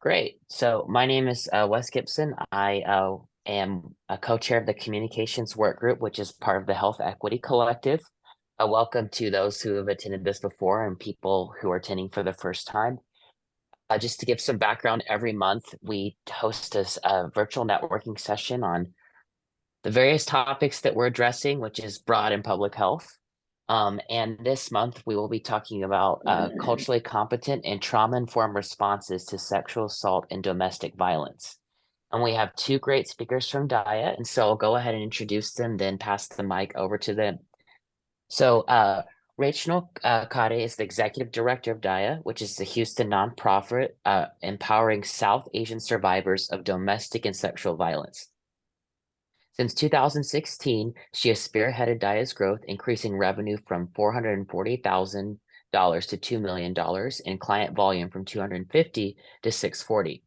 Great. So my name is Wes Gibson. I am a co-chair of the Communications Work Group, which is part of the Health Equity Collective. Welcome to those who have attended this before and people who are attending for the first time. Just to give some background, every month we host a virtual networking session on the various topics that we're addressing, which is broad in public health. And this month we will be talking about culturally competent and trauma-informed responses to sexual assault and domestic violence. And we have two great speakers from Daya, and so I'll go ahead and introduce them, then pass the mic over to them. So Rachna Khare is the executive director of Daya, which is the Houston nonprofit empowering South Asian survivors of domestic and sexual violence. Since 2016, she has spearheaded Daya's growth, increasing revenue from $440,000 to $2 million and client volume from 250 to 640.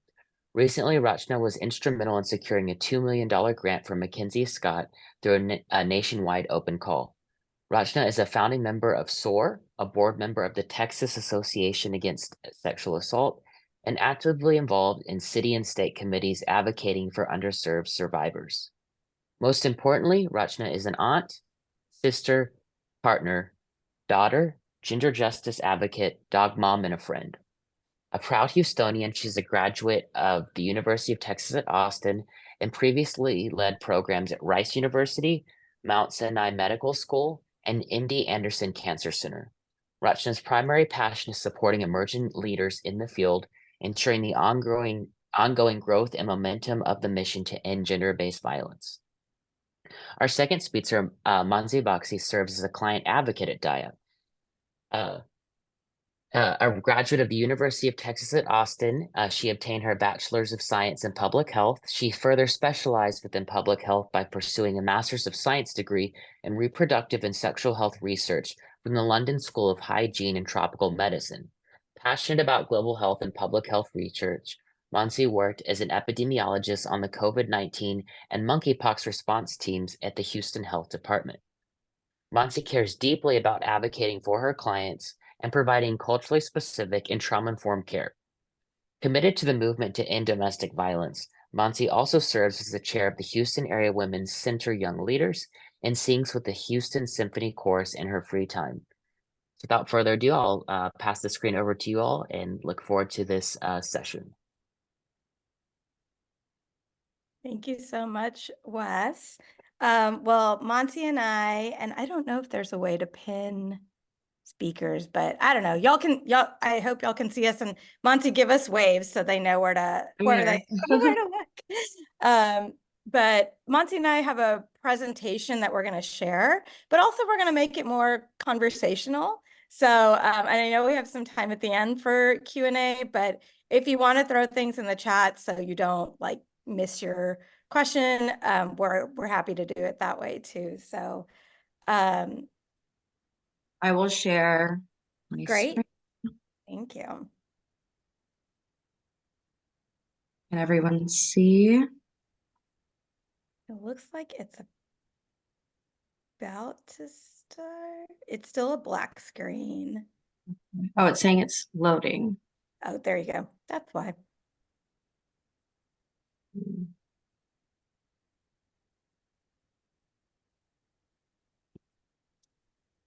Recently, Rachna was instrumental in securing a $2 million grant from Mackenzie Scott through a nationwide open call. Rachna is a founding member of SOAR, a board member of the Texas Association Against Sexual Assault, and actively involved in city and state committees advocating for underserved survivors. Most importantly, Rachna is an aunt, sister, partner, daughter, gender justice advocate, dog mom, and a friend. A proud Houstonian, she's a graduate of the University of Texas at Austin and previously led programs at Rice University, Mount Sinai Medical School, and MD Anderson Cancer Center. Rachna's primary passion is supporting emerging leaders in the field, ensuring the ongoing growth and momentum of the mission to end gender-based violence. Our second speaker, Mansi Baxi, serves as a client advocate at Daya. Uh, a graduate of the University of Texas at Austin, she obtained her Bachelor's of Science in Public Health. She further specialized within public health by pursuing a Master's of Science degree in reproductive and sexual health research from the London School of Hygiene and Tropical Medicine. Passionate about global health and public health research, Mansi worked as an epidemiologist on the COVID-19 and monkeypox response teams at the Houston Health Department. Mansi cares deeply about advocating for her clients and providing culturally specific and trauma-informed care. Committed to the movement to end domestic violence, Mansi also serves as the chair of the Houston Area Women's Center Young Leaders and sings with the Houston Symphony Chorus in her free time. Without further ado, I'll pass the screen over to you all and look forward to this session. Thank you so much, Wes. Well, Monty and I don't know if there's a way to pin speakers, but I don't know. I hope y'all can see us, and Monty, give us waves so they know where to look. But Monty and I have a presentation that we're going to share, but also we're going to make it more conversational. So, and I know we have some time at the end for Q&A, but if you want to throw things in the chat so you don't miss your question, we're happy to do it that way too. So, I will share. Great. Thank you. Can everyone see? It looks like it's about to start. It's still a black screen. Oh, it's saying it's loading. Oh, there you go. That's why.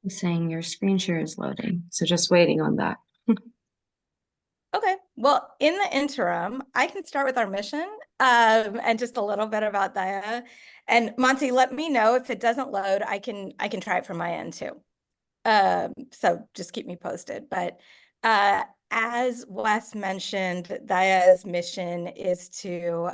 It's saying your screen share is loading. So just waiting on that. Okay. Well, in the interim, I can start with our mission and just a little bit about Daya. And Monty, let me know if it doesn't load. I can try it from my end too. So just keep me posted. But as Wes mentioned, Daya's mission is to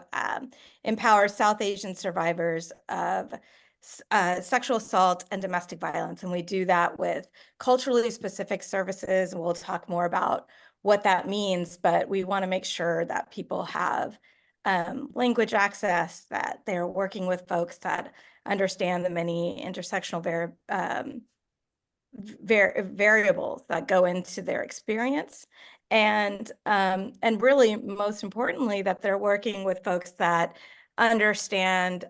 empower South Asian survivors of sexual assault and domestic violence. And we do that with culturally specific services. And we'll talk more about what that means, but we want to make sure that people have language access, that they're working with folks that understand the many intersectional variables that go into their experience, and really, most importantly, that they're working with folks that understand,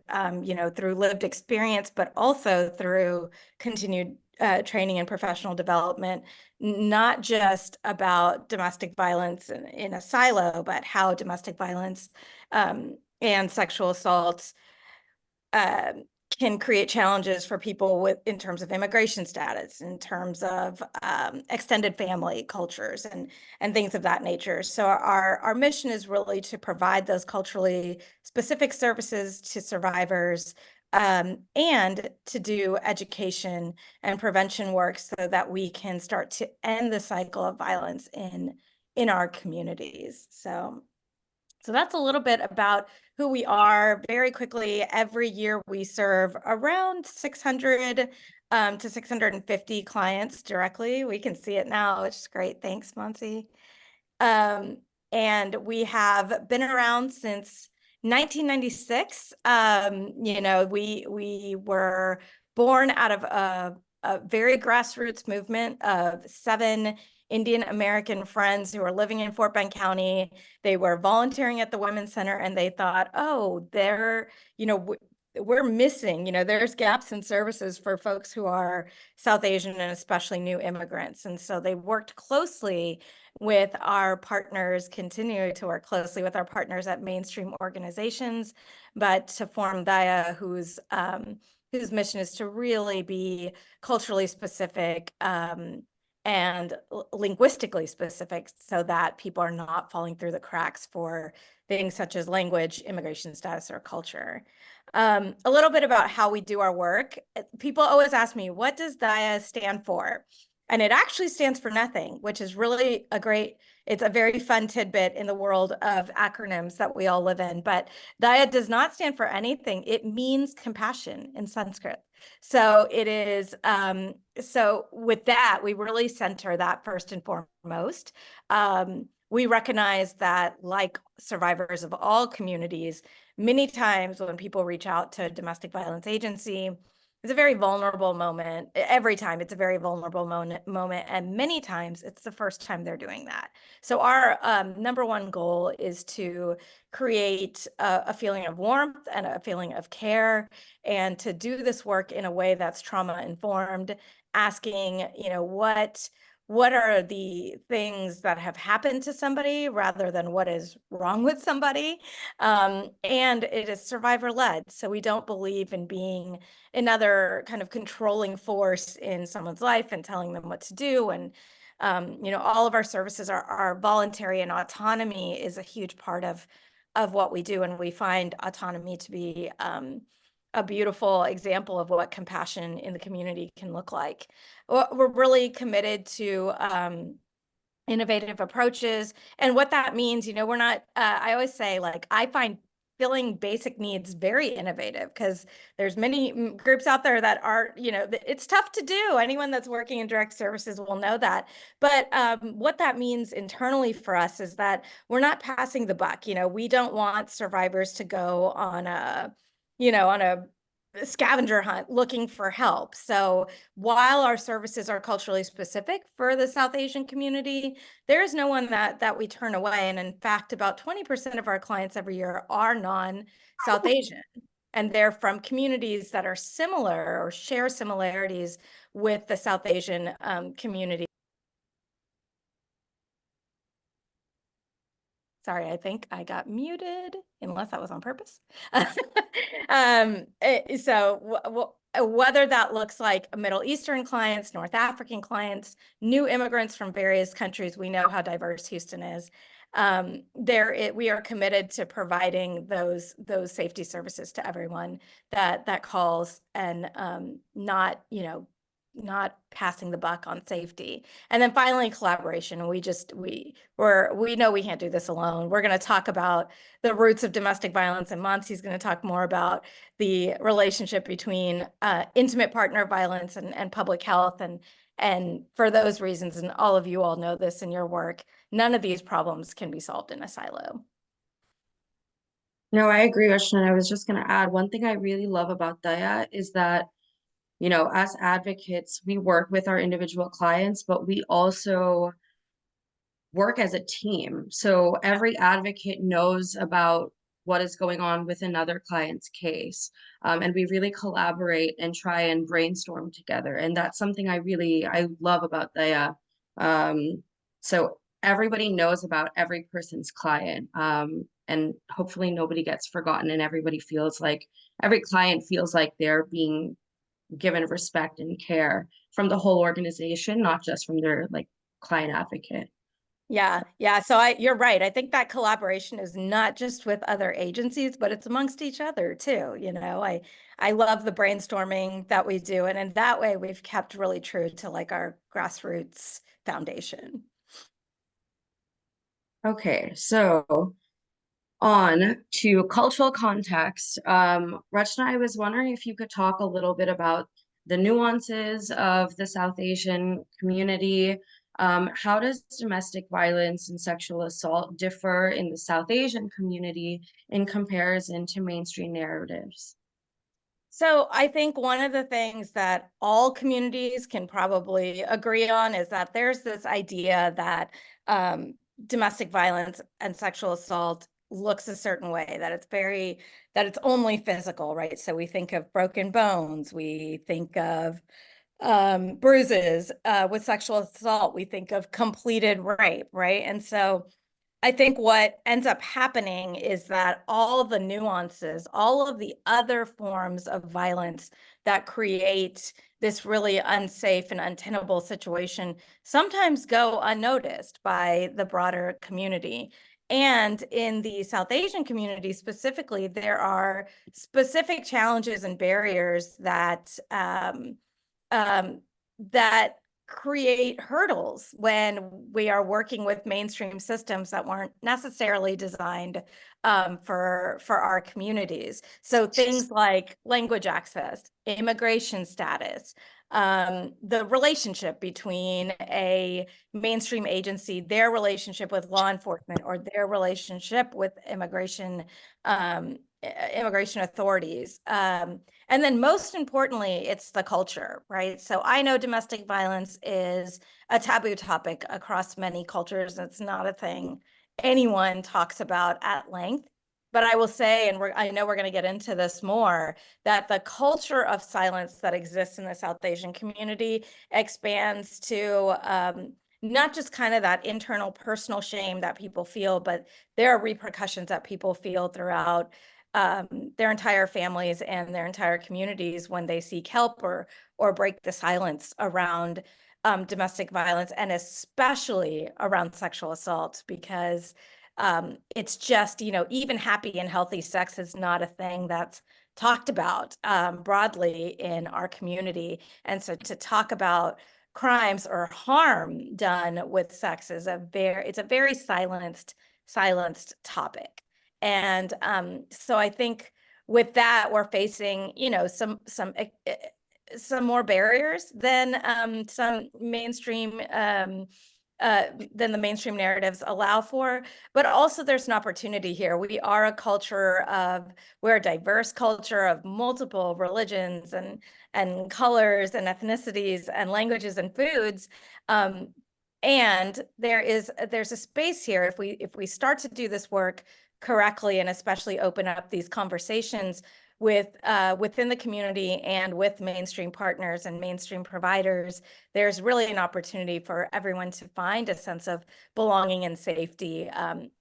through lived experience, but also through continued training and professional development, not just about domestic violence in a silo, but how domestic violence and sexual assault uh, can create challenges for people in terms of immigration status, in terms of extended family cultures and things of that nature. So our mission is really to provide those culturally specific services to survivors, and to do education and prevention work so that we can start to end the cycle of violence in our communities. So that's a little bit about who we are. Very quickly, every year we serve around 600 to 650 clients directly. We can see it now, which is great. Thanks, Mansi. Um, and we have been around since 1996. We were born out of a very grassroots movement of 7 Indian American friends who were living in Fort Bend County. They were volunteering at the Women's Center, and they thought, oh, we're missing, there's gaps in services for folks who are South Asian and especially new immigrants. And so they worked closely with our partners, continue to work closely with our partners at mainstream organizations, but to form Daya, whose mission is to really be culturally specific and linguistically specific so that people are not falling through the cracks for things such as language, immigration status, or culture. A little bit about how we do our work. People always ask me, what does Daya stand for? And it actually stands for nothing, which is really it's a very fun tidbit in the world of acronyms that we all live in. But Daya does not stand for anything. It means compassion in Sanskrit. So it is, so with that, we really center that first and foremost. We recognize that, like survivors of all communities, many times when people reach out to a domestic violence agency, it's a very vulnerable moment. Every time it's a very vulnerable moment. And many times it's the first time they're doing that. So our number one goal is to create a feeling of warmth and a feeling of care, and to do this work in a way that's trauma informed, asking, what are the things that have happened to somebody rather than what is wrong with somebody. And it is survivor led. So we don't believe in being another kind of controlling force in someone's life and telling them what to do. And, all of our services are voluntary, and autonomy is a huge part of what we do. And we find autonomy to be a beautiful example of what compassion in the community can look like. We're really committed to innovative approaches. And what that means, we're not, I always say, like, I find filling basic needs very innovative, because there's many groups out there that are, it's tough to do. Anyone that's working in direct services will know that. But what that means internally for us is that we're not passing the buck. We don't want survivors to go on a scavenger hunt looking for help. So while our services are culturally specific for the South Asian community, there is no one that we turn away. And in fact, about 20% of our clients every year are non-South Asian, and they're from communities that are similar or share similarities with the South Asian community. Sorry, I think I got muted, unless that was on purpose. So whether that looks like Middle Eastern clients, North African clients, new immigrants from various countries, we know how diverse Houston is. We are committed to providing those safety services to everyone that calls, and not passing the buck on safety. And then finally, collaboration. We know we can't do this alone. We're going to talk about the roots of domestic violence, and Mansi's going to talk more about the relationship between intimate partner violence and public health. And for those reasons, and all of you all know this in your work, none of these problems can be solved in a silo. No, I agree, Rachna. And I was just going to add, one thing I really love about Daya is that, as advocates, we work with our individual clients, but we also work as a team. So every advocate knows about what is going on with another client's case. And we really collaborate and try and brainstorm together. And that's something I love about Daya. So everybody knows about every person's client. And hopefully nobody gets forgotten and every client feels like they're being given respect and care from the whole organization, not just from their like client advocate. Yeah, yeah. So you're right. I think that collaboration is not just with other agencies, but it's amongst each other too. I love the brainstorming that we do, and in that way, we've kept really true to like our grassroots foundation. Okay, so on to cultural context. Rachna, I was wondering if you could talk a little bit about the nuances of the South Asian community. How does domestic violence and sexual assault differ in the South Asian community in comparison to mainstream narratives? So I think one of the things that all communities can probably agree on is that there's this idea that domestic violence and sexual assault looks a certain way, that it's only physical, right? So we think of broken bones, we think of bruises. With sexual assault, we think of completed rape, right? And so I think what ends up happening is that all the nuances, all of the other forms of violence that create this really unsafe and untenable situation sometimes go unnoticed by the broader community. And in the South Asian community specifically, there are specific challenges and barriers um, that create hurdles when we are working with mainstream systems that weren't necessarily designed for our communities. So things like language access, immigration status, the relationship between a mainstream agency, their relationship with law enforcement, or their relationship with immigration authorities. And then most importantly, it's the culture, right? So I know domestic violence is a taboo topic across many cultures. It's not a thing anyone talks about at length. But I will say, and I know we're going to get into this more, that the culture of silence that exists in the South Asian community expands to not just kind of that internal personal shame that people feel, but there are repercussions that people feel throughout their entire families and their entire communities when they seek help or break the silence around domestic violence, and especially around sexual assault, because it's just, even happy and healthy sex is not a thing that's talked about broadly in our community. And so to talk about crimes or harm done with sex is it's a very silenced topic. And so I think with that, we're facing, some more barriers than the mainstream narratives allow for, but also there's an opportunity here. We're a diverse culture of multiple religions and colors and ethnicities and languages and foods. And there's a space here if we start to do this work correctly, and especially open up these conversations within the community and with mainstream partners and mainstream providers, there's really an opportunity for everyone to find a sense of belonging and safety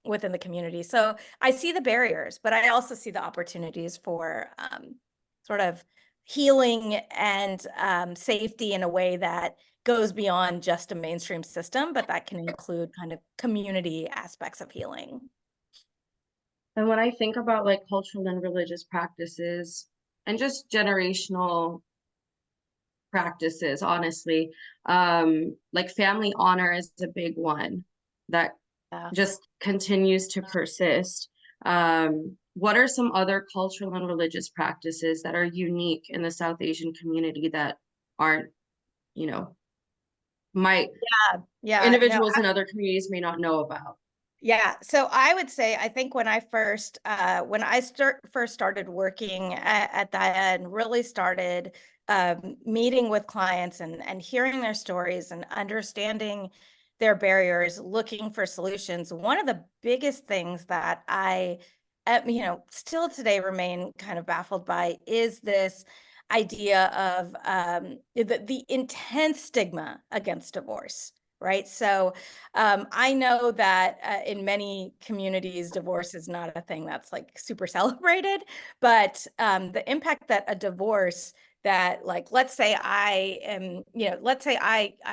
within the community. So I see the barriers, but I also see the opportunities for sort of healing and safety in a way that goes beyond just a mainstream system, but that can include kind of community aspects of healing. And when I think about like cultural and religious practices and just generational practices, honestly, like family honor is a big one that Yeah. just continues to persist. What are some other cultural and religious practices that are unique in the South Asian community that aren't, you know, might Yeah, no, individuals in other communities may not know about? yeah. So I would say, I think when I first started working at Daya and really started meeting with clients and hearing their stories and understanding their barriers, looking for solutions, one of the biggest things that I still today remain kind of baffled by is this idea of the intense stigma against divorce, right? So I know that in many communities, divorce is not a thing that's like super celebrated, but the impact that a divorce that, like, let's say I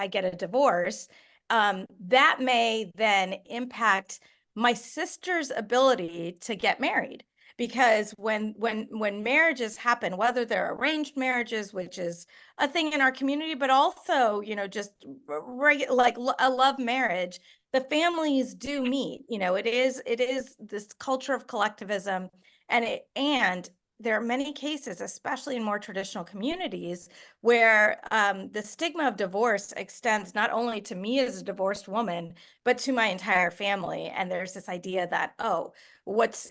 get a divorce, that may then impact my sister's ability to get married, because when marriages happen, whether they're arranged marriages, which is a thing in our community, but also just a love marriage, the families do meet. It is this culture of collectivism, and there are many cases, especially in more traditional communities, where the stigma of divorce extends not only to me as a divorced woman, but to my entire family. And there's this idea that, oh, what's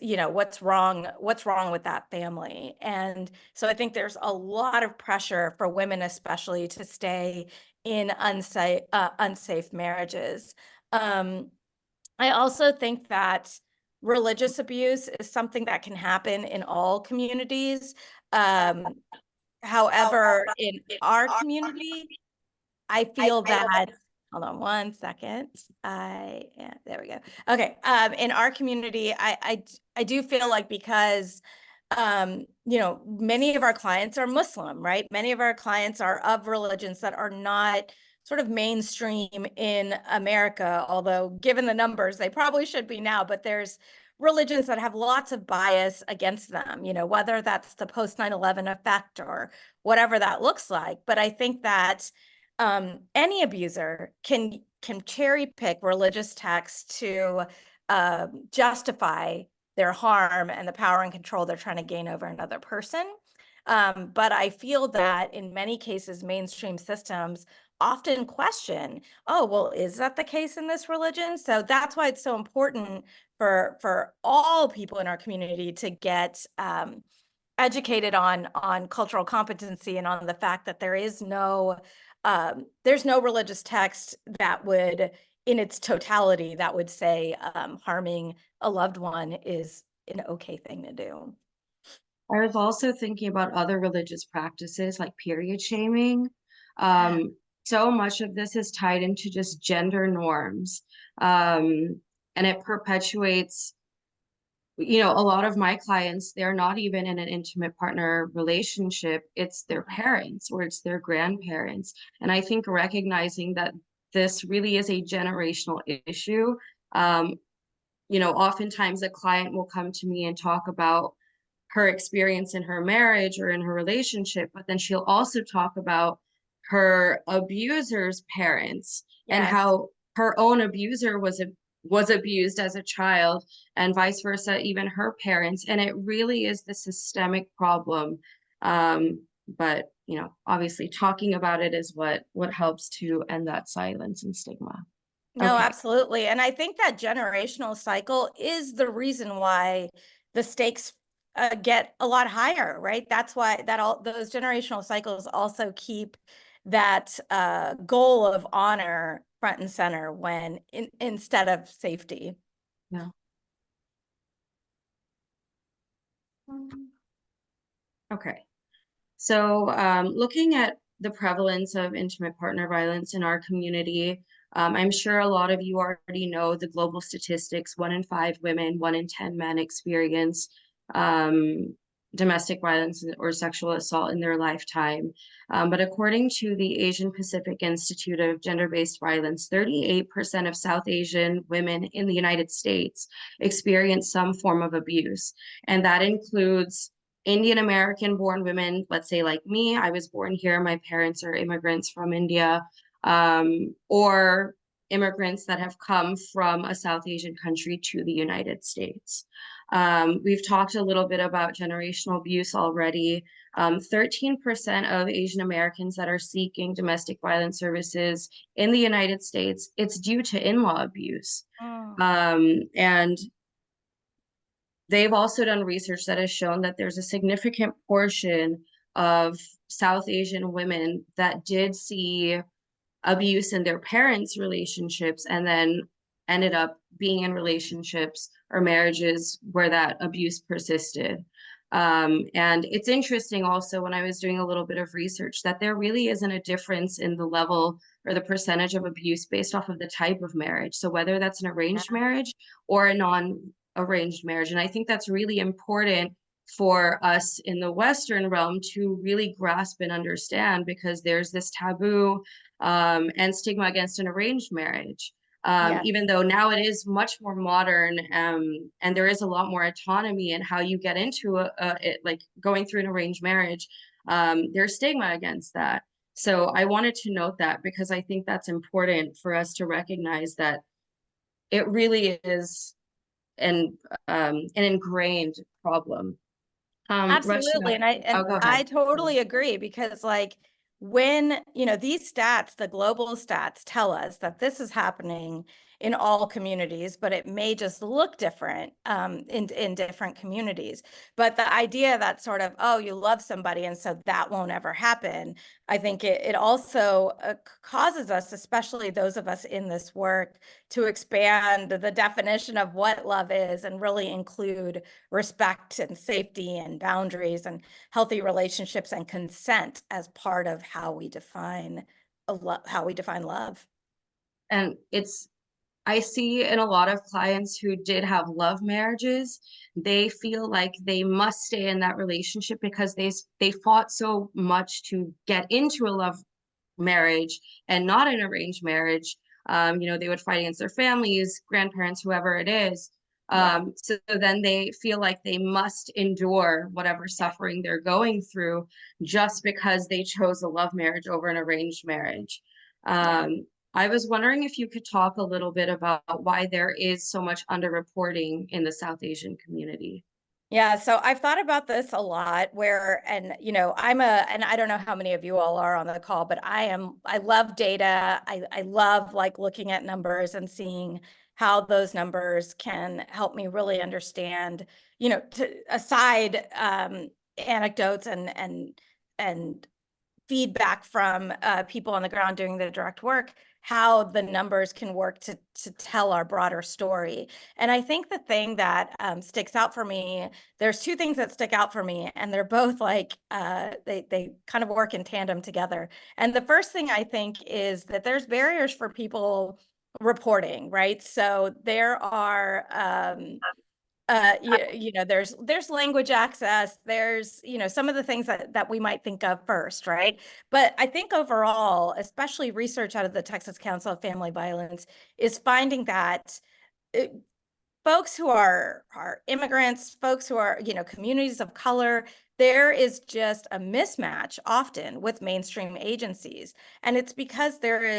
wrong with that family? And so I think there's a lot of pressure for women, especially, to stay in unsafe marriages. I also think that religious abuse is something that can happen in all communities. Um, However, in our community, I feel that, hold on one second. There we go. Okay. In our community, I do feel like, because, many of our clients are Muslim, right? Many of our clients are of religions that are not sort of mainstream in America, although given the numbers, they probably should be now, but there's religions that have lots of bias against them, whether that's the post 9/11 effect or whatever that looks like. But I think that any abuser can cherry pick religious texts to justify their harm and the power and control they're trying to gain over another person. But I feel that in many cases, mainstream systems often question, oh, well, is that the case in this religion? So that's why it's so important for all people in our community to get educated on cultural competency and on the fact that there's no religious text that would, in its totality, that would say harming a loved one is an okay thing to do. I was also thinking about other religious practices like period shaming. Yeah. So much of this is tied into just gender norms. And it perpetuates, a lot of my clients, they're not even in an intimate partner relationship. It's their parents or it's their grandparents. And I think recognizing that this really is a generational issue. Um, Oftentimes a client will come to me and talk about her experience in her marriage or in her relationship, but then she'll also talk about her abuser's parents and Yes. how her own abuser was abused as a child, and vice versa, even her parents. And it really is the systemic problem. But obviously talking about it is what helps to end that silence and stigma. No, Okay. absolutely. And I think that generational cycle is the reason why the stakes get a lot higher, right? That's why that all those generational cycles also keep that goal of honor front and center instead of safety. Yeah. Okay. So, looking at the prevalence of intimate partner violence in our community, I'm sure a lot of you already know the global statistics. 1 in 5 women, 1 in 10 men experience um, domestic violence or sexual assault in their lifetime. But according to the Asian Pacific Institute of Gender-Based Violence, 38% of South Asian women in the United States experience some form of abuse. And that includes Indian American born women, let's say like me, I was born here, my parents are immigrants from India, or immigrants that have come from a South Asian country to the United States. We've talked a little bit about generational abuse already. 13% of Asian Americans that are seeking domestic violence services in the United States, it's due to in-law abuse. Mm. And they've also done research that has shown that there's a significant portion of South Asian women that did see abuse in their parents' relationships and then ended up being in relationships or marriages where that abuse persisted. And it's interesting also when I was doing a little bit of research that there really isn't a difference in the level or the percentage of abuse based off of the type of marriage. So whether that's an arranged marriage or a non-arranged marriage. And I think that's really important for us in the Western realm to really grasp and understand, because there's this taboo and stigma against an arranged marriage. Yeah. Even though now it is much more modern, and there is a lot more autonomy in how you get into like going through an arranged marriage. There's stigma against that. So I wanted to note that because I think that's important for us to recognize that it really is an ingrained problem. Absolutely. Rachna, And I oh, and go ahead. I totally agree, because like when, these stats, the global stats tell us that this is happening in all communities, but it may just look different in different communities. But the idea that sort of, oh, you love somebody and so that won't ever happen, I think it also causes us, especially those of us in this work, to expand the definition of what love is and really include respect and safety and boundaries and healthy relationships and consent as part of how we define love. And I see in a lot of clients who did have love marriages, they feel like they must stay in that relationship because they fought so much to get into a love marriage and not an arranged marriage. They would fight against their families, grandparents, whoever it is. Yeah. So then they feel like they must endure whatever Yeah. suffering they're going through just because they chose a love marriage over an arranged marriage. Yeah. I was wondering if you could talk a little bit about why there is so much underreporting in the South Asian community. Yeah, so I've thought about this a lot and and I don't know how many of you all are on the call, but I love data. I love like looking at numbers and seeing how those numbers can help me really understand, aside anecdotes and feedback from people on the ground doing the direct work, how the numbers can work to tell our broader story. And I think the thing that sticks out for me, there's two things that stick out for me, and they're both like they kind of work in tandem together. And the first thing I think is that there's barriers for people reporting, right? So there are there's language access, there's some of the things that we might think of first, right? But I think overall, especially research out of the Texas Council of Family Violence is finding that it, folks who are immigrants, folks who are communities of color, there is just a mismatch often with mainstream agencies, and it's because there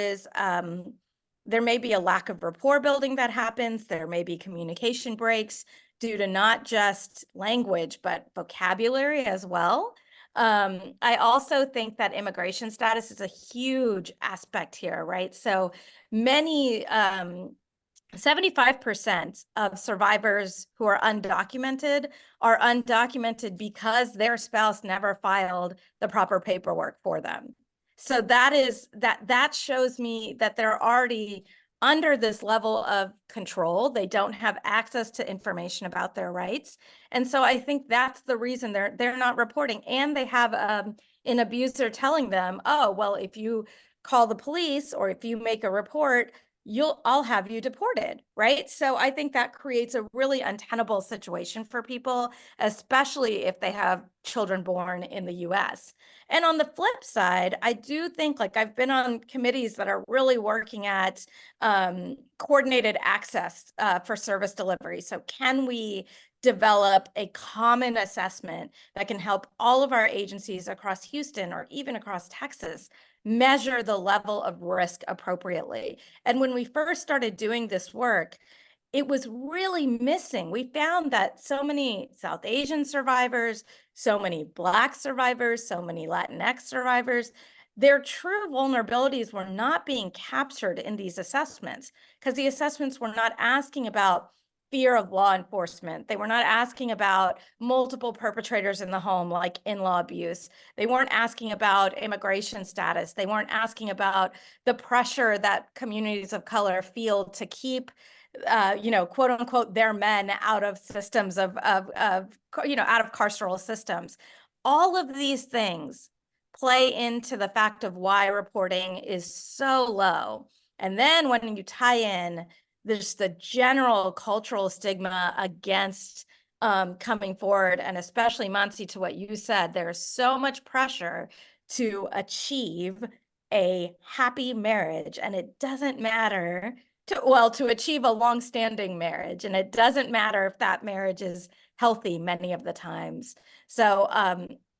may be a lack of rapport building that happens. There may be communication breaks due to not just language, but vocabulary as well. I also think that immigration status is a huge aspect here, right? So many, 75% of survivors who are undocumented because their spouse never filed the proper paperwork for them. So that shows me that they're already under this level of control. They don't have access to information about their rights. And so I think that's the reason they're not reporting. And they have an abuser telling them, oh, well, if you call the police or if you make a report, I'll have you deported, right? So I think that creates a really untenable situation for people, especially if they have children born in the US. And on the flip side, I do think, like, I've been on committees that are really working at coordinated access for service delivery. So can we develop a common assessment that can help all of our agencies across Houston or even across Texas measure the level of risk appropriately? And when we first started doing this work, it was really missing. We found that so many South Asian survivors, so many Black survivors, so many Latinx survivors, their true vulnerabilities were not being captured in these assessments because the assessments were not asking about fear of law enforcement. They were not asking about multiple perpetrators in the home, like in-law abuse. They weren't asking about immigration status. They weren't asking about the pressure that communities of color feel to keep quote unquote, their men out of systems out of carceral systems. All of these things play into the fact of why reporting is so low. And then when you tie in there's the general cultural stigma against coming forward, and especially, Mansi, to what you said, there's so much pressure to achieve a happy marriage, and it doesn't matter to achieve a long-standing marriage, and it doesn't matter if that marriage is healthy many of the times. So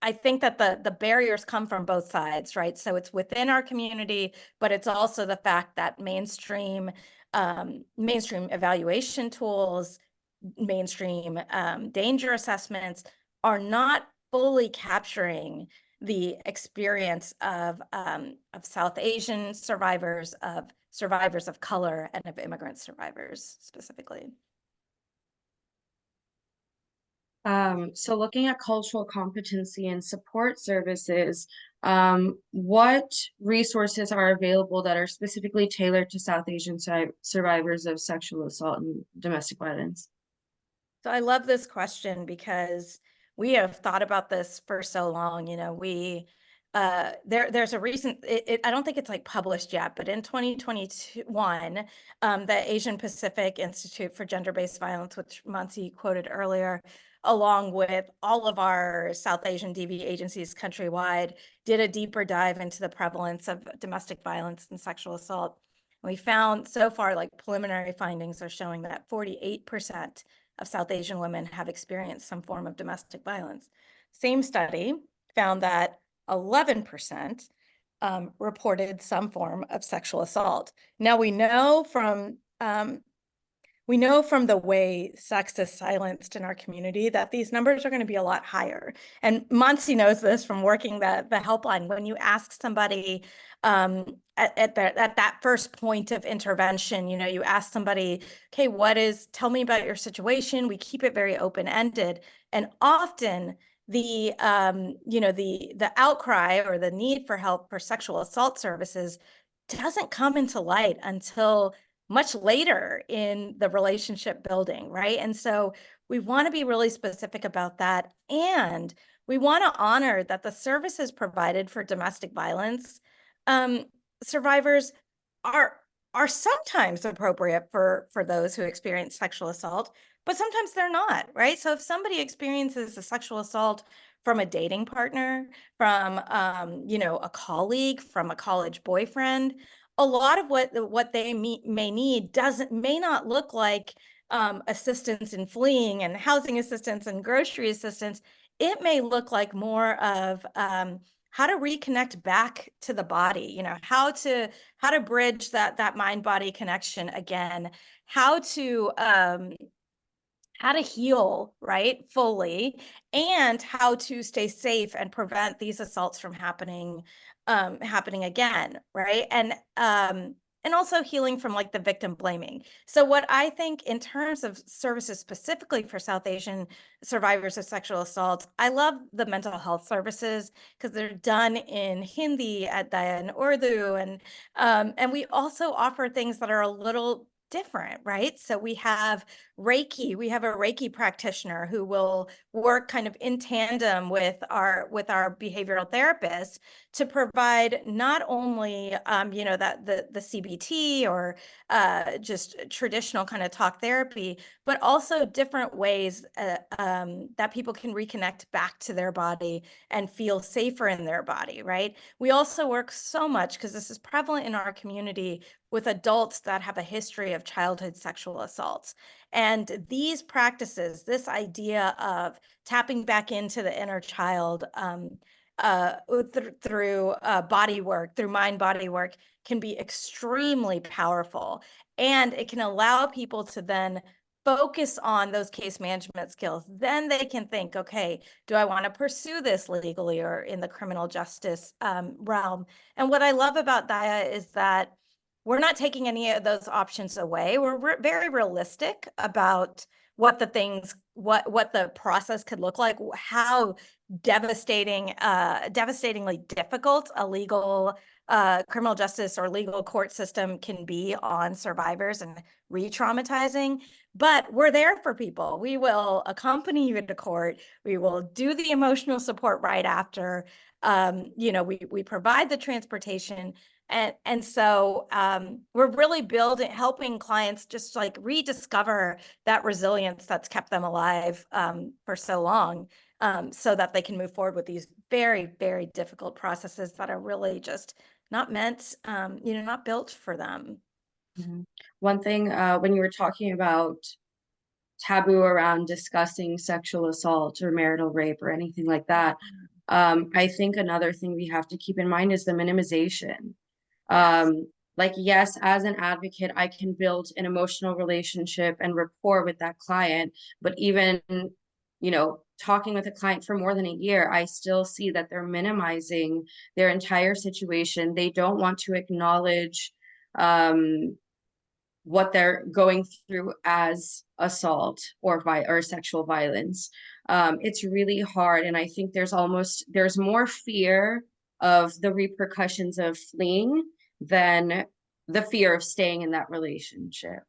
I think that the barriers come from both sides, right? So it's within our community, but it's also the fact that mainstream evaluation tools, mainstream danger assessments are not fully capturing the experience of South Asian survivors, of survivors of color, and of immigrant survivors specifically. So looking at cultural competency and support services, what resources are available that are specifically tailored to South Asian survivors of sexual assault and domestic violence? So I love this question because we have thought about this for so long. There's a recent, I don't think it's like published yet, but in 2021, the Asian Pacific Institute for Gender-Based Violence, which Mansi quoted earlier, along with all of our South Asian DV agencies countrywide, did a deeper dive into the prevalence of domestic violence and sexual assault. We found so far, like preliminary findings are showing that 48% of South Asian women have experienced some form of domestic violence. Same study found that 11% reported some form of sexual assault. Now we know from the way sex is silenced in our community that these numbers are going to be a lot higher. And Mansi knows this from working the helpline. When you ask somebody at that first point of intervention, you ask somebody, okay, tell me about your situation. We keep it very open-ended. And often the outcry or the need for help for sexual assault services doesn't come into light until much later in the relationship building, right? And so we want to be really specific about that. And we want to honor that the services provided for domestic violence survivors are sometimes appropriate for those who experience sexual assault, but sometimes they're not, right? So if somebody experiences a sexual assault from a dating partner, from a colleague, from a college boyfriend, a lot of what they may need may not look like assistance in fleeing and housing assistance and grocery assistance. It may look like more of how to reconnect back to the body, how to bridge that mind-body connection again, how to heal, right, fully, and how to stay safe and prevent these assaults from happening again, right? And also healing from like the victim blaming. So what I think in terms of services specifically for South Asian survivors of sexual assault, I love the mental health services because they're done in Hindi at Daya and Urdu, and we also offer things that are a little different, right? So we have Reiki. We have a Reiki practitioner who will work kind of in tandem with our behavioral therapists to provide not only that the CBT or just traditional kind of talk therapy, but also different ways that people can reconnect back to their body and feel safer in their body, right? We also work so much, because this is prevalent in our community, with adults that have a history of childhood sexual assaults. And these practices, this idea of tapping back into the inner child through body work, through mind-body work, can be extremely powerful. And it can allow people to then focus on those case management skills. Then they can think, okay, do I want to pursue this legally or in the criminal justice realm? And what I love about Daya is that we're not taking any of those options away. We're very realistic about what the process could look like, how devastatingly difficult a legal criminal justice or legal court system can be on survivors and re-traumatizing. But we're there for people. We will accompany you to court. We will do the emotional support right after. We provide the transportation. And so we're really helping clients just like rediscover that resilience that's kept them alive for so long, so that they can move forward with these very, very difficult processes that are really just not meant, not built for them. Mhm. One thing, when you were talking about taboo around discussing sexual assault or marital rape or anything like that, I think another thing we have to keep in mind is the minimization. Yes. Like, yes, as an advocate, I can build an emotional relationship and rapport with that client, but even, talking with a client for more than a year, I still see that they're minimizing their entire situation. They don't want to acknowledge what they're going through as assault or sexual violence. It's really hard, and I think there's more fear of the repercussions of fleeing than the fear of staying in that relationship.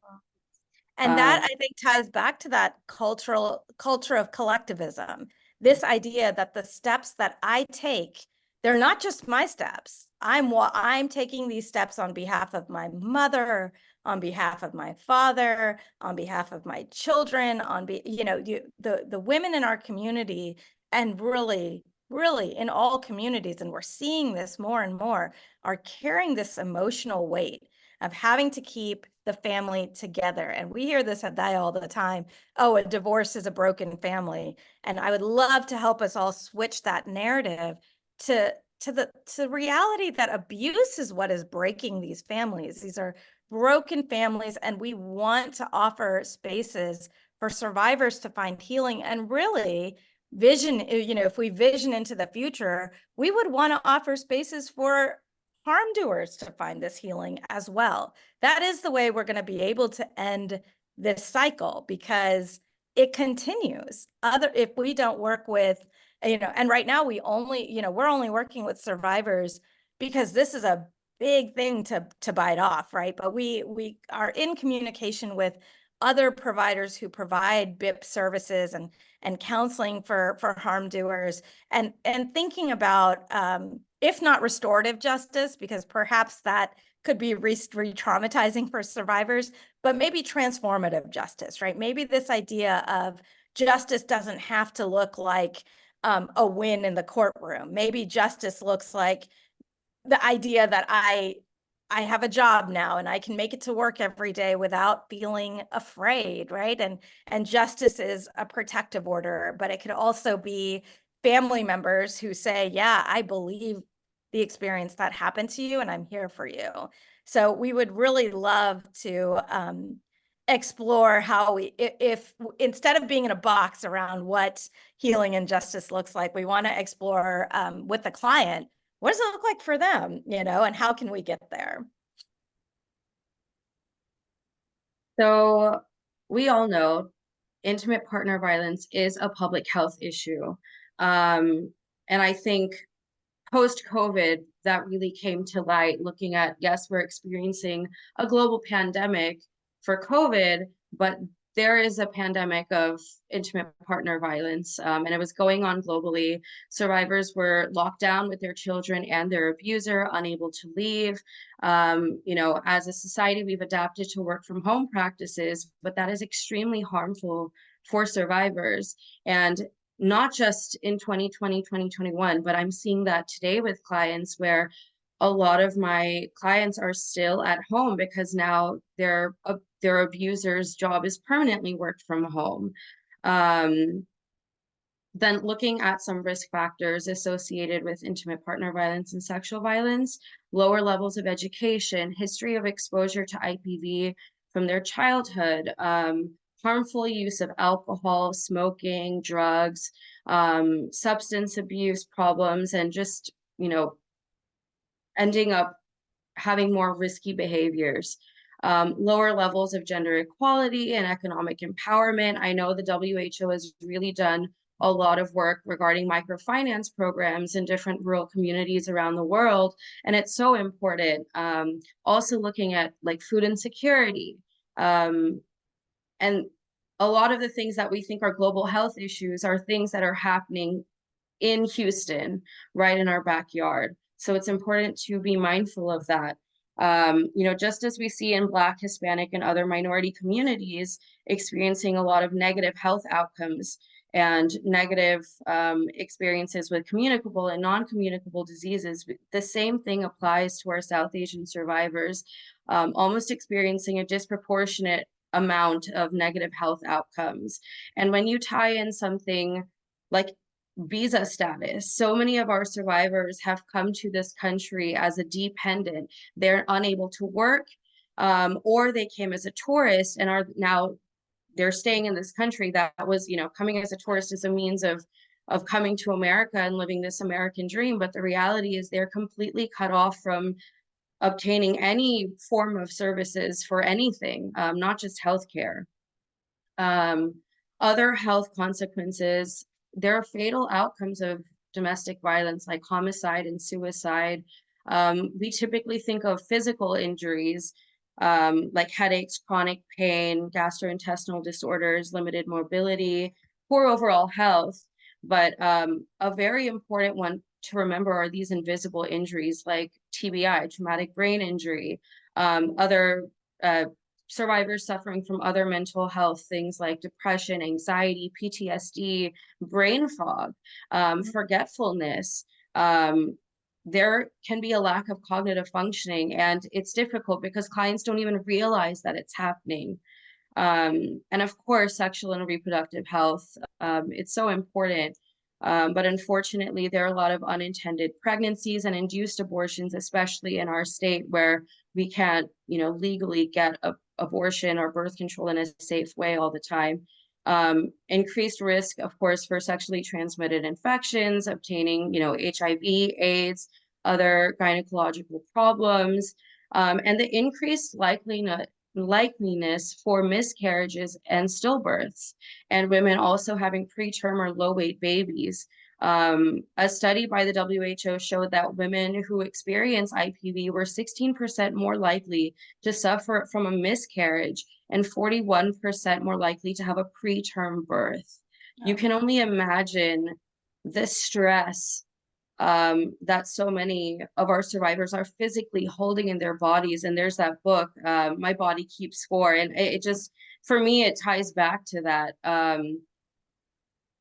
And that, Um, I think, ties back to that culture of collectivism. This idea that the steps that I take, they're not just my steps. I'm taking these steps on behalf of my mother, on behalf of my father, on behalf of my children, the women in our community, and really, really in all communities, and we're seeing this more and more, are carrying this emotional weight of having to keep the family together. And we hear this at Daya all the time. Oh, a divorce is a broken family. And I would love to help us all switch that narrative to the reality that abuse is what is breaking these families. These are broken families, and we want to offer spaces for survivors to find healing and really vision. If we vision into the future, we would want to offer spaces for harm doers to find this healing as well. That is the way we're going to be able to end this cycle, because it continues. If we don't work with, and right now we're only working with survivors because this is a big thing to bite off, right? But we are in communication with other providers who provide BIP services and counseling for harm doers, and thinking about if not restorative justice, because perhaps that could be re-traumatizing for survivors, but maybe transformative justice, right? Maybe this idea of justice doesn't have to look like a win in the courtroom. Maybe justice looks like the idea that I have a job now and I can make it to work every day without feeling afraid, right? And justice is a protective order, but it could also be family members who say, yeah, I believe the experience that happened to you and I'm here for you. So we would really love to explore how if instead of being in a box around what healing and justice looks like, we want to explore with the client, what does it look like for them, and how can we get there? so we all know intimate partner violence is a public health issue. And I think post-COVID, that really came to light, looking at, yes, we're experiencing a global pandemic for COVID, but there is a pandemic of intimate partner violence, and it was going on globally. Survivors were locked down with their children and their abuser, unable to leave. As a society, we've adapted to work from home practices, but that is extremely harmful for survivors. And not just in 2020, 2021, but I'm seeing that today with clients, where a lot of my clients are still at home because now their abuser's job is permanently worked from home. Then looking at some risk factors associated with intimate partner violence and sexual violence: lower levels of education, history of exposure to IPV from their childhood, harmful use of alcohol, smoking, drugs, substance abuse problems, and just, ending up having more risky behaviors. Lower levels of gender equality and economic empowerment. I know the WHO has really done a lot of work regarding microfinance programs in different rural communities around the world. And it's so important. Also looking at like food insecurity, and a lot of the things that we think are global health issues are things that are happening in Houston, right in our backyard. So it's important to be mindful of that. Just as we see in Black, Hispanic, and other minority communities experiencing a lot of negative health outcomes and negative experiences with communicable and non-communicable diseases, the same thing applies to our South Asian survivors, almost experiencing a disproportionate amount of negative health outcomes. And when you tie in something like visa status, so many of our survivors have come to this country as a dependent. They're unable to work, or they came as a tourist and are now they're staying in this country. That was, coming as a tourist is a means of coming to America and living this American dream. But the reality is they're completely cut off from obtaining any form of services for anything, not just healthcare. Other health consequences, there are fatal outcomes of domestic violence like homicide and suicide. We typically think of physical injuries, like headaches, chronic pain, gastrointestinal disorders, limited mobility, poor overall health. But a very important one to remember are these invisible injuries like TBI, traumatic brain injury, other survivors suffering from other mental health things like depression, anxiety, PTSD, brain fog, forgetfulness. There can be a lack of cognitive functioning, and it's difficult because clients don't even realize that it's happening. And of course, sexual and reproductive health, it's so important. But unfortunately, there are a lot of unintended pregnancies and induced abortions, especially in our state where we can't, legally get a abortion or birth control in a safe way all the time. Increased risk, of course, for sexually transmitted infections, obtaining, HIV, AIDS, other gynecological problems, and the increased likeliness for miscarriages and stillbirths, and women also having preterm or low weight babies. A study by the WHO showed that women who experience IPV were 16% more likely to suffer from a miscarriage and 41% more likely to have a preterm birth. You can only imagine the stress that so many of our survivors are physically holding in their bodies. And there's that book, My Body Keeps Score. And it just, for me, it ties back to that.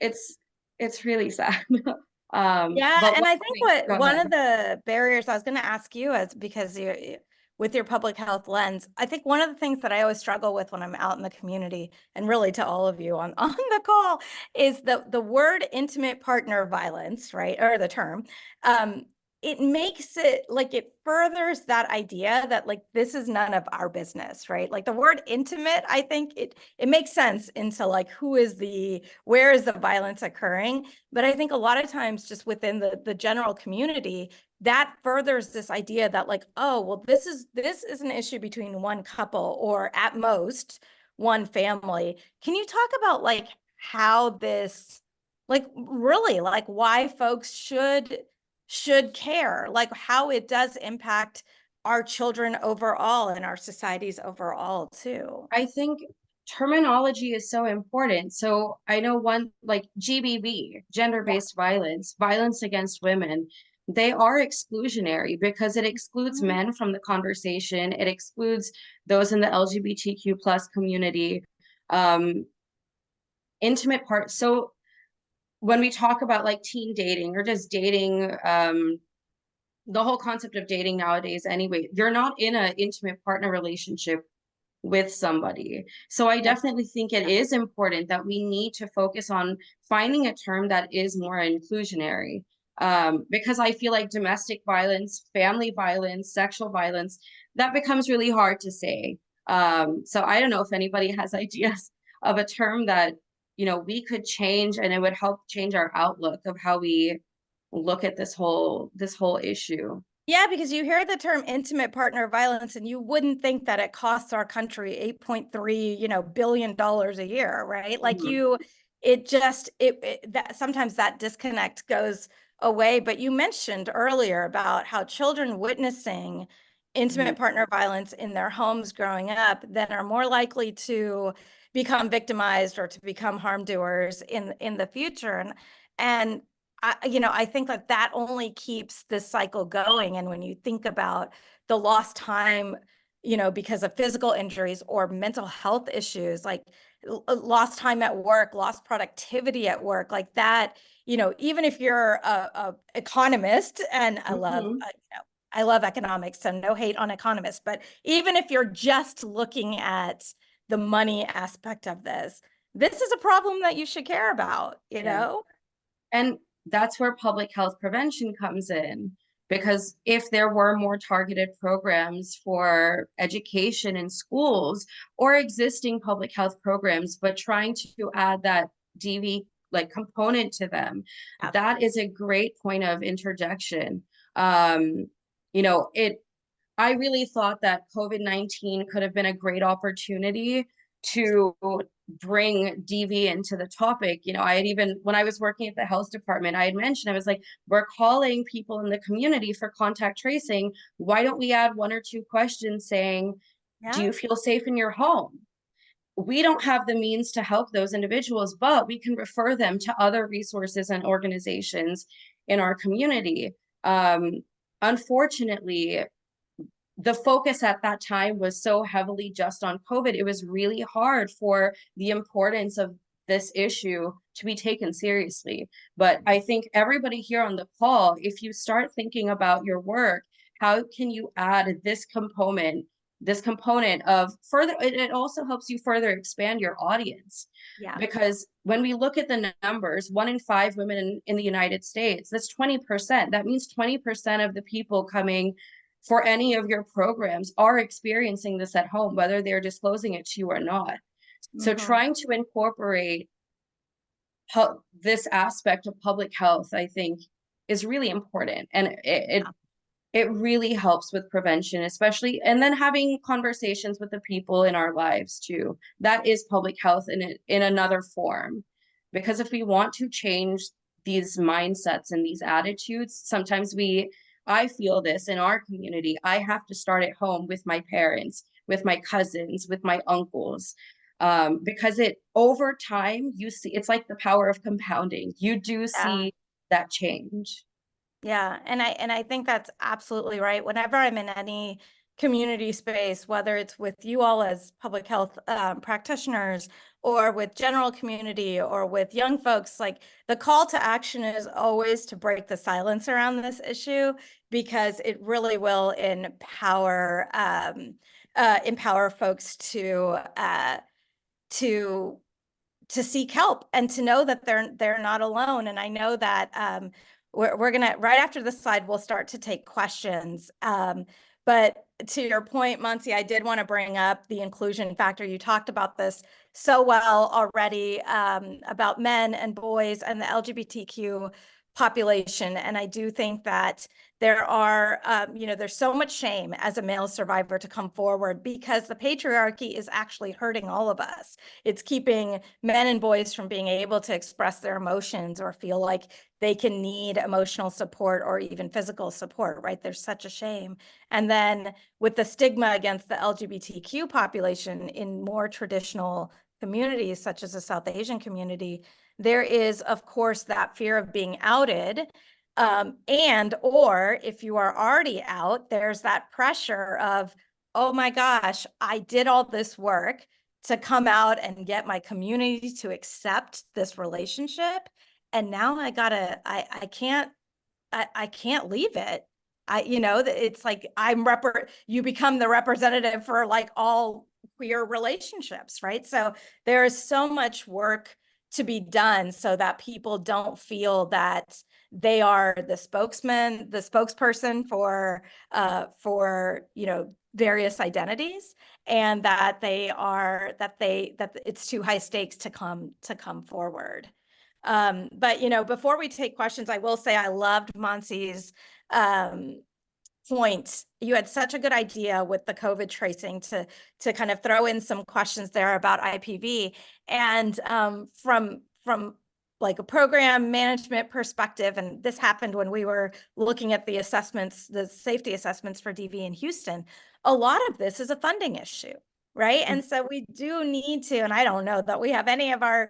It's really sad. Yeah, But and I think go one ahead. of the barriers I was going to ask you is because with your public health lens, I think one of the things that I always struggle with when I'm out in the community, and really to all of you on the call, is the word intimate partner violence, right? Or the term. It makes it like it furthers that idea that like this is none of our business, right? Like the word intimate, I think it makes sense into like where is the violence occurring? But I think a lot of times just within the general community, that furthers this idea that like, oh, well, this is an issue between one couple or at most one family. Can you talk about like how this, like really like why folks should care, like how it does impact our children overall and our societies overall too? I think terminology is so important. So I know one like GBV, gender-based violence, violence against women, they are exclusionary because it excludes men from the conversation. It excludes those in the LGBTQ plus community, intimate part. So when we talk about like teen dating or just dating, the whole concept of dating nowadays, anyway, you're not in an intimate partner relationship with somebody. So I definitely think it is important that we need to focus on finding a term that is more inclusionary. Because I feel like domestic violence, family violence, sexual violence, that becomes really hard to say. So I don't know if anybody has ideas of a term that, we could change and it would help change our outlook of how we look at this whole issue. Yeah, because you hear the term intimate partner violence and you wouldn't think that it costs our country 8.3, billion dollars a year, right? Like Mhm. that sometimes that disconnect goes away. But you mentioned earlier about how children witnessing intimate partner violence in their homes growing up then are more likely to become victimized or to become harm doers in the future. And I think that only keeps this cycle going. And when you think about the lost time, because of physical injuries or mental health issues, like lost time at work, lost productivity at work, like that, even if you're a economist, and Mhm. I love economics, so no hate on economists, but even if you're just looking at the money aspect of this is a problem that you should care about, Yeah. And that's where public health prevention comes in. Because if there were more targeted programs for education in schools or existing public health programs, but trying to add that DV like component to them, Yeah. that is a great point of interjection. It I really thought that COVID-19 could have been a great opportunity to bring DV into the topic. I had even, when I was working at the health department, I had mentioned, I was like, we're calling people in the community for contact tracing. Why don't we add one or two questions saying, do Yeah. you feel safe in your home? We don't have the means to help those individuals, but we can refer them to other resources and organizations in our community. Unfortunately, the focus at that time was so heavily just on COVID. It was really hard for the importance of this issue to be taken seriously. But I think everybody here on the call, if you start thinking about your work, how can you add this component of further, it also helps you further expand your audience. Yeah. Because when we look at the numbers, 1 in 5 women in the United States, that's 20%. That means 20% of the people coming for any of your programs are experiencing this at home, whether they're disclosing it to you or not. So Mm-hmm. trying to incorporate this aspect of public health, I think, is really important. And it really helps with prevention, especially, and then having conversations with the people in our lives too. That is public health in another form. Because if we want to change these mindsets and these attitudes, sometimes I feel this in our community. I have to start at home with my parents, with my cousins, with my uncles. Because over time, you see, it's like the power of compounding. You do Yeah. see that change. Yeah, and I think that's absolutely right. Whenever I'm in any community space, whether it's with you all as public health practitioners or with general community or with young folks, like the call to action is always to break the silence around this issue, because it really will empower folks to to seek help and to know that they're not alone. And I know that we're gonna, right after this slide, we'll start to take questions. But to your point, Mansi, I did want to bring up the inclusion factor. You talked about this so well already, about men and boys and the LGBTQ population. And I do think that there's so much shame as a male survivor to come forward, because the patriarchy is actually hurting all of us. It's keeping men and boys from being able to express their emotions or feel like they can need emotional support or even physical support, right? There's such a shame. And then with the stigma against the LGBTQ population in more traditional communities, such as the South Asian community, there is, of course, that fear of being outed. Or if you are already out, there's that pressure of, oh my gosh, I did all this work to come out and get my community to accept this relationship. And now I can't leave it. It's like you become the representative for like all queer relationships, right? So there is so much work to be done so that people don't feel that they are the spokesperson for various identities, and that that it's too high stakes to come forward. But before we take questions, I will say I loved Monsi's um, point. You had such a good idea with the COVID tracing to kind of throw in some questions there about IPV. And from from like a program management perspective, and this happened when we were looking at the assessments, the safety assessments for DV in Houston, a lot of this is a funding issue, right? And so we do need to, and I don't know that we have any of our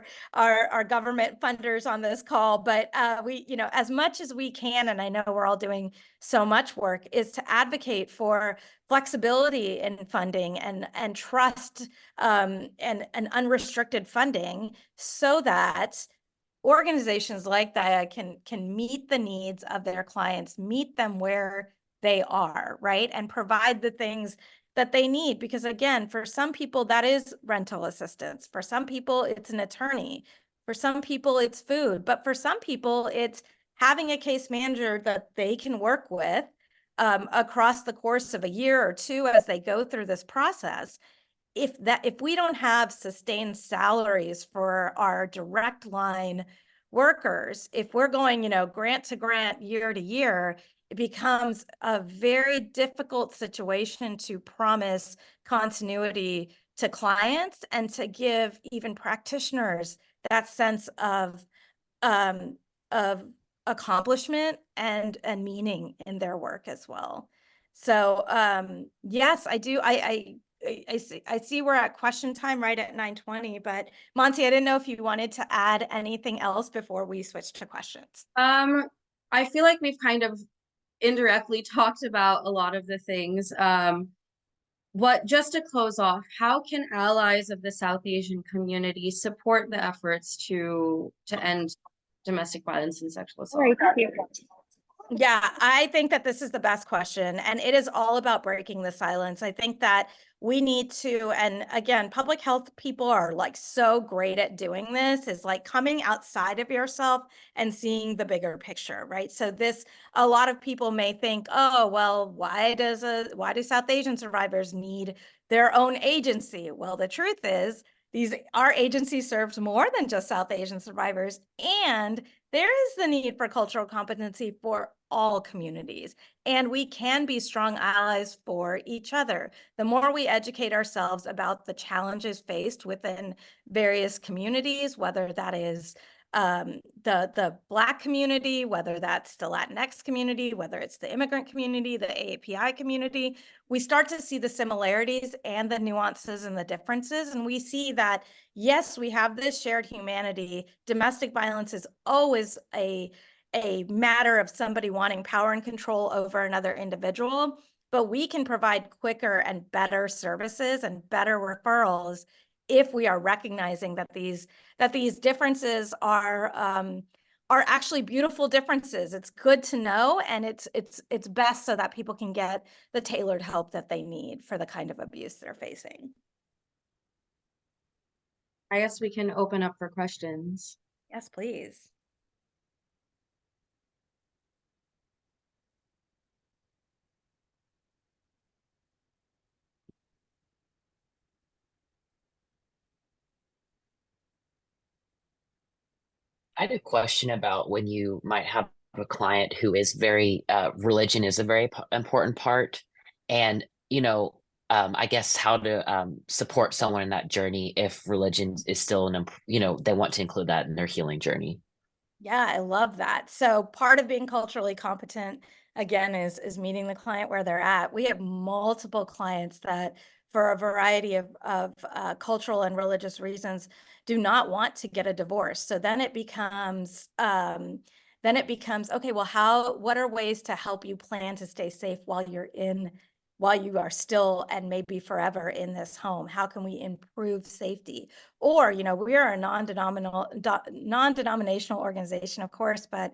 government funders on this call, but we, you know, as much as we can, and I know we're all doing so much work, is to advocate for flexibility in funding and trust and unrestricted funding so that organizations like Daya can meet the needs of their clients, meet them where they are, right? And provide the things that they need. Because again, for some people, that is rental assistance. For some people, it's an attorney. For some people, it's food. But for some people, it's having a case manager that they can work with across the course of a year or two as they go through this process. If we don't have sustained salaries for our direct line workers, if we're going, you know, grant to grant, year to year, it becomes a very difficult situation to promise continuity to clients and to give even practitioners that sense um, of accomplishment and meaning in their work as well. So yes, I do. I see we're at question time right at 9:20, but Monty, I didn't know if you wanted to add anything else before we switch to questions. I feel like we've kind of indirectly talked about a lot of the things. What, just to close off, how can allies of the South Asian community support the efforts to end domestic violence and sexual assault? Right, thank you. Yeah, I think that this is the best question, and it is all about breaking the silence. I think that we need to, and again, public health people are like so great at doing this, is like coming outside of yourself and seeing the bigger picture, right? So this, a lot of people may think, oh, well, why do South Asian survivors need their own agency? Well, the truth is, our agency serves more than just South Asian survivors, and there is the need for cultural competency for all communities, and we can be strong allies for each other. The more we educate ourselves about the challenges faced within various communities, whether that is the Black community, whether that's the Latinx community, whether it's the immigrant community, the AAPI community, we start to see the similarities and the nuances and the differences. And we see that, yes, we have this shared humanity. Domestic violence is always a matter of somebody wanting power and control over another individual, but we can provide quicker and better services and better referrals if we are recognizing that these differences are actually beautiful differences. It's good to know, and it's best so that people can get the tailored help that they need for the kind of abuse they're facing. I guess we can open up for questions. Yes, please. I had a question about when you might have a client who is very religion is a very important part, and I guess how to support someone in that journey if religion is still they want to include that in their healing journey. Yeah, I love that. So part of being culturally competent, again, is meeting the client where they're at. We have multiple clients that, for a variety of cultural and religious reasons, do not want to get a divorce. So then it becomes okay, well, what are ways to help you plan to stay safe while you are still and maybe forever in this home? How can we improve safety? Or, we are a non-denominational organization, of course, but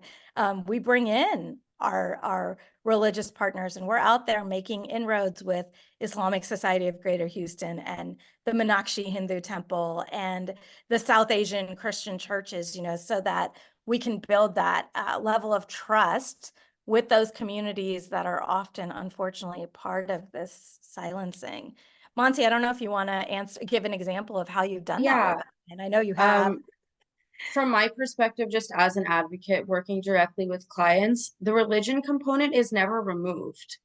we bring in our religious partners, and we're out there making inroads with Islamic Society of Greater Houston and the Meenakshi Hindu Temple and the South Asian Christian churches, so that we can build that level of trust with those communities that are often, unfortunately, a part of this silencing. Monty, I don't know if you want to give an example of how you've done that with them. And I know you have. From my perspective, just as an advocate working directly with clients, the religion component is never removed.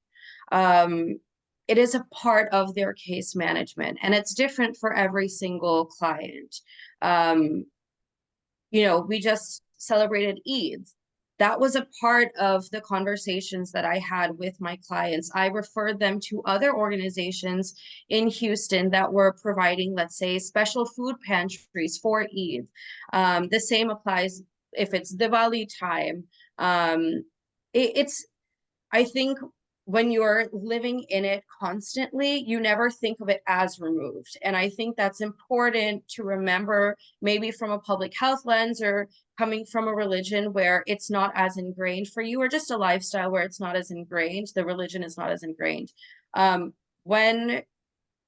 It is a part of their case management, and it's different for every single client. we just celebrated Eid. That was a part of the conversations that I had with my clients. I referred them to other organizations in Houston that were providing, let's say, special food pantries for Eid. The same applies if it's Diwali time. It's I think when you're living in it constantly, you never think of it as removed. And I think that's important to remember, maybe from a public health lens or coming from a religion where it's not as ingrained for you, or just a lifestyle where it's not as ingrained, the religion is not as ingrained. When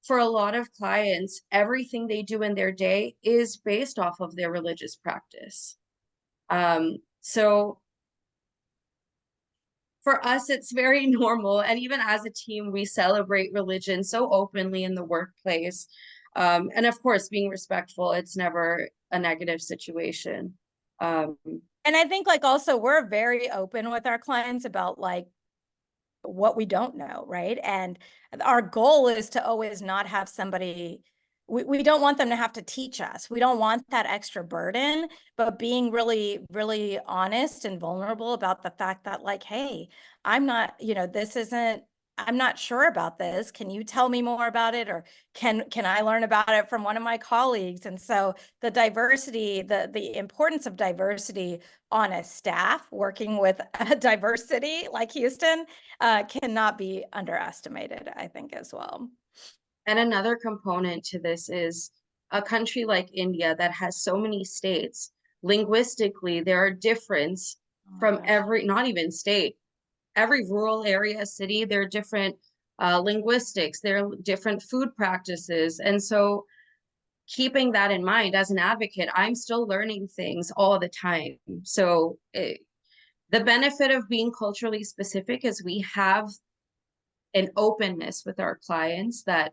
for a lot of clients, everything they do in their day is based off of their religious practice. So for us, it's very normal. And even as a team, we celebrate religion so openly in the workplace. And of course, being respectful, it's never a negative situation. And I think like also we're very open with our clients about like what we don't know, right? And our goal is to always not have somebody, we don't want them to have to teach us. We don't want that extra burden, but being really, really honest and vulnerable about the fact that like, hey, I'm not, this isn't, I'm not sure about this. Can you tell me more about it? Or can I learn about it from one of my colleagues? And so the diversity, the importance of diversity on a staff working with a diversity like Houston cannot be underestimated, I think, as well. And another component to this is a country like India that has so many states. Linguistically, there are difference from every, not even state, every rural area, city, there are different linguistics, there are different food practices. And so keeping that in mind as an advocate, I'm still learning things all the time. So the benefit of being culturally specific is we have an openness with our clients that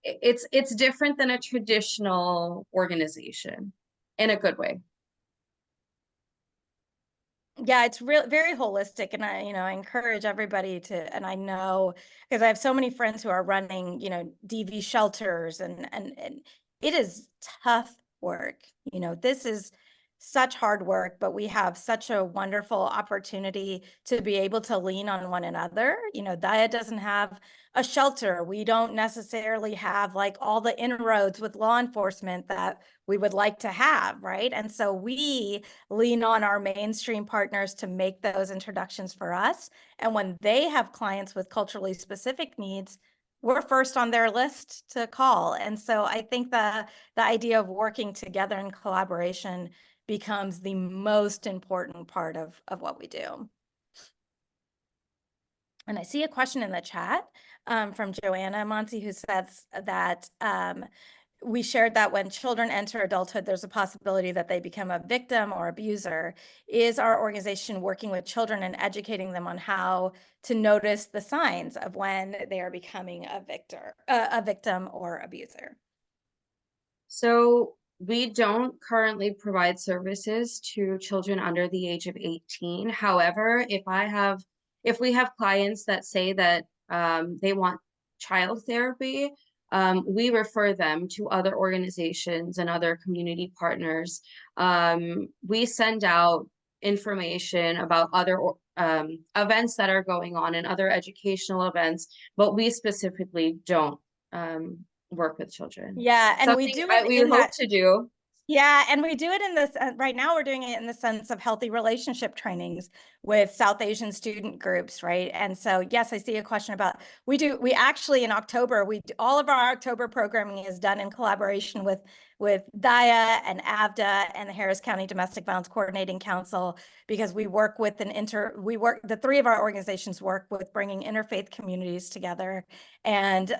it's different than a traditional organization in a good way. Yeah, it's real very holistic, and I encourage everybody to, and I know because I have so many friends who are running, DV shelters, and it is tough work. This is such hard work, but we have such a wonderful opportunity to be able to lean on one another. Daya doesn't have a shelter. We don't necessarily have like all the inroads with law enforcement that we would like to have, right? And so we lean on our mainstream partners to make those introductions for us. And when they have clients with culturally specific needs, we're first on their list to call. And so I think the idea of working together in collaboration becomes the most important part of what we do. And I see a question in the chat from Joanna Mansi, who says that we shared that when children enter adulthood, there's a possibility that they become a victim or abuser. Is our organization working with children and educating them on how to notice the signs of when they are becoming a victim or abuser? So we don't currently provide services to children under the age of 18. However, if we have clients that say that they want child therapy, we refer them to other organizations and other community partners. We send out information about other events that are going on and other educational events, but we specifically don't work with children. Yeah, and we Something do it we in hope that. to do. Yeah, and we do it in this, right now we're doing it in the sense of healthy relationship trainings with South Asian student groups, right? And so, yes, I see a question about, we actually in October, all of our October programming is done in collaboration with Daya and AVDA and the Harris County Domestic Violence Coordinating Council, because we work with the three of our organizations work with bringing interfaith communities together and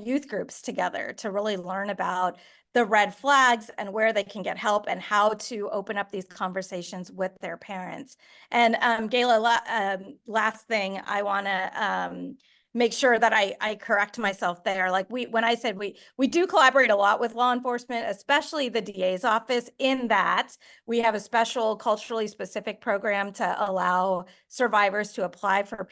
youth groups together to really learn about the red flags and where they can get help and how to open up these conversations with their parents. And Gayla, last thing, I want to make sure that I correct myself there. Like when I said we do collaborate a lot with law enforcement, especially the DA's office, in that we have a special culturally specific program to allow survivors to apply for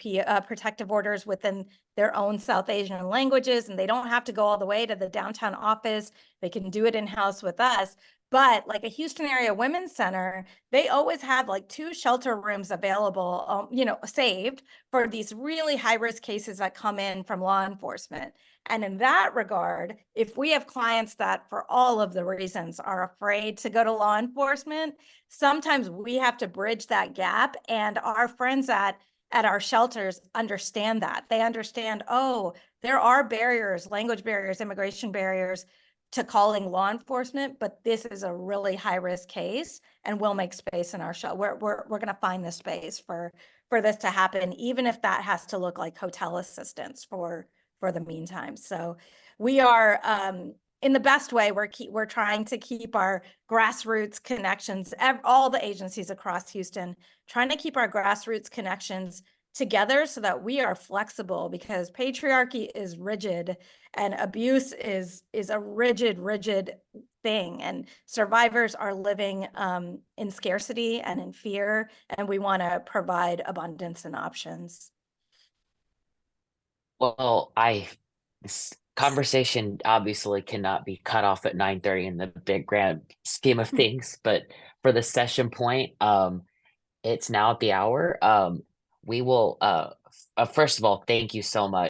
protective orders within their own South Asian languages, and they don't have to go all the way to the downtown office. They can do it in-house with us. But like a Houston area women's center, they always have like 2 shelter rooms available, saved for these really high risk cases that come in from law enforcement. And in that regard, if we have clients that for all of the reasons are afraid to go to law enforcement, sometimes we have to bridge that gap. And our friends at our shelters understand that. They understand, oh, there are barriers, language barriers, immigration barriers to calling law enforcement, but this is a really high risk case, and we'll make space in our show. We're going to find the space for this to happen, even if that has to look like hotel assistance for the meantime. So we are in the best way. We're trying to keep our grassroots connections, all the agencies across Houston, trying to keep our grassroots connections together so that we are flexible, because patriarchy is rigid and abuse is a rigid thing, and survivors are living in scarcity and in fear, and we want to provide abundance and options. Well, this conversation obviously cannot be cut off at 9:30 in the big grand scheme of things, but for the session point, it's now at the hour. We will first of all, thank you so much.